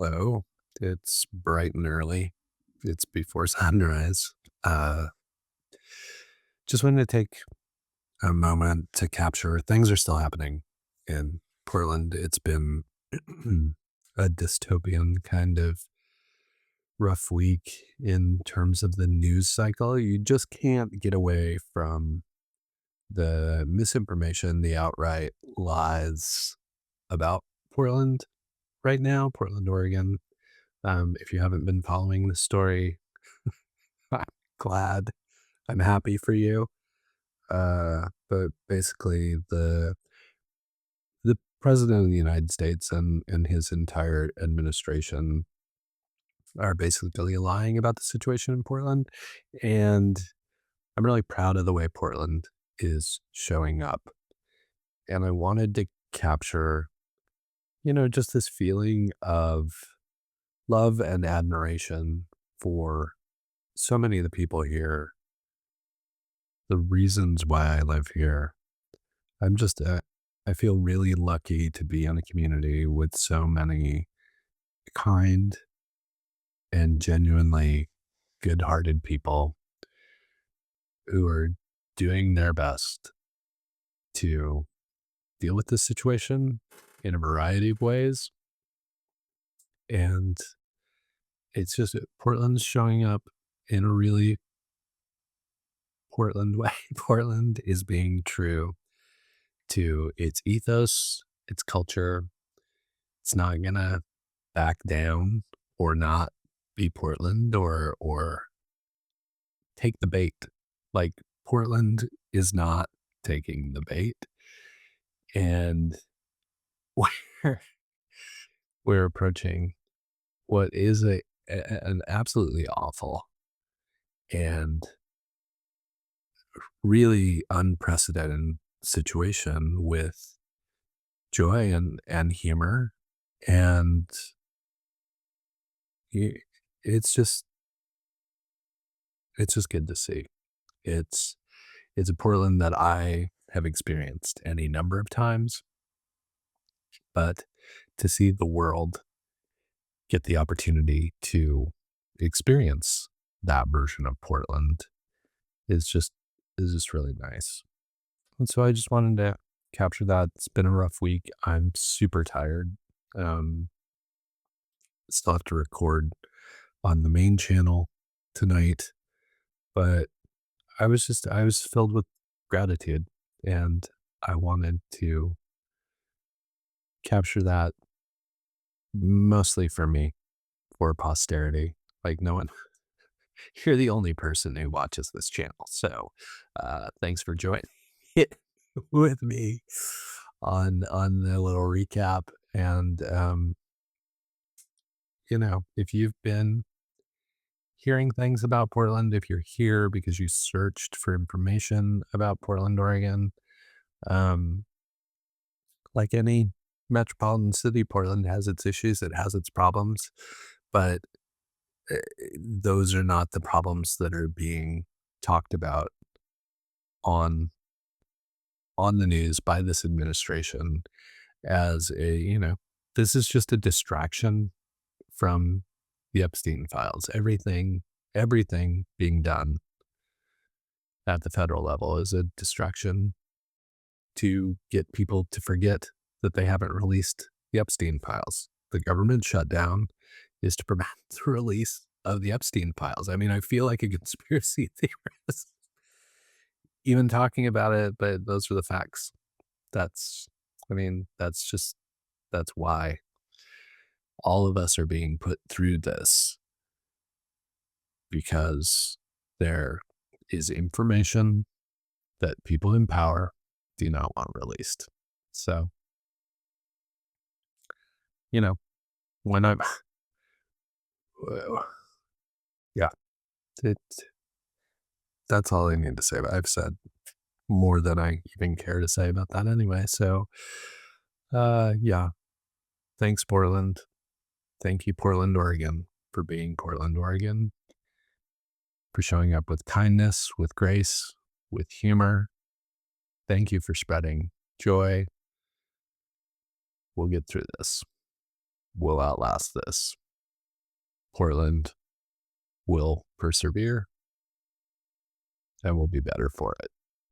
Hello. It's bright and early. It's before sunrise. Uh, just wanted to take a moment to capture things are still happening in Portland. It's been a dystopian kind of rough week in terms of the news cycle. You just can't get away from the misinformation, the outright lies about Portland right now, Portland, Oregon. If you haven't been following the story, I'm glad. I'm happy for you. But basically, the president of the United States and his entire administration are basically lying about the situation in Portland, and I'm really proud of the way Portland is showing up. And I wanted to capture, just this feeling of love and admiration for so many of the people here, the reasons why I live here. I'm just, I feel really lucky to be in a community with so many kind and genuinely good hearted people who are doing their best to deal with this situation in a variety of ways. And it's just Portland's showing up in a really Portland way. Portland is being true to its ethos, its culture. It's not gonna back down or not be Portland or take the bait. Like Portland is not taking the bait, and we're we're approaching what is an absolutely awful and really unprecedented situation with joy and humor, and y- it's just it's just good to see. It's it's a Portland that I have experienced any number of times, but to see the world get the opportunity to experience that version of Portland is just is just really nice. And so I just wanted to capture that. It's been a rough week. I'm super tired. Um, Still have to record on the main channel tonight, but I was filled with gratitude, and I wanted to capture that mostly for me, for posterity. Like no one you're the only person who watches this channel. So, thanks for joining it with me on the little recap. And if you've been hearing things about Portland, if you're here because you searched for information about Portland, Oregon, um, like any metropolitan city, Portland has its issues, it has its problems, but uh, those are not the problems that are being talked about on the news by this administration as this is just a distraction from the Epstein files. Everything being done at the federal level is a distraction to get people to forget that they haven't released the Epstein files. The government shutdown is to prevent the release of the Epstein files. I mean, I feel like a conspiracy theorist even talking about it, but those are the facts. That's, I mean, that's why all of us are being put through this because there is information that people in power do not want released. So, you know, when I'm, yeah, it, that's all I need to say. But I've said more than I even care to say about that anyway. So, yeah, thanks, Portland. Thank you, Portland, Oregon, for being Portland, Oregon, for showing up with kindness, with grace, with humor. Thank you for spreading joy. We'll get through this. will outlast this. Portland will persevere and will be better for it.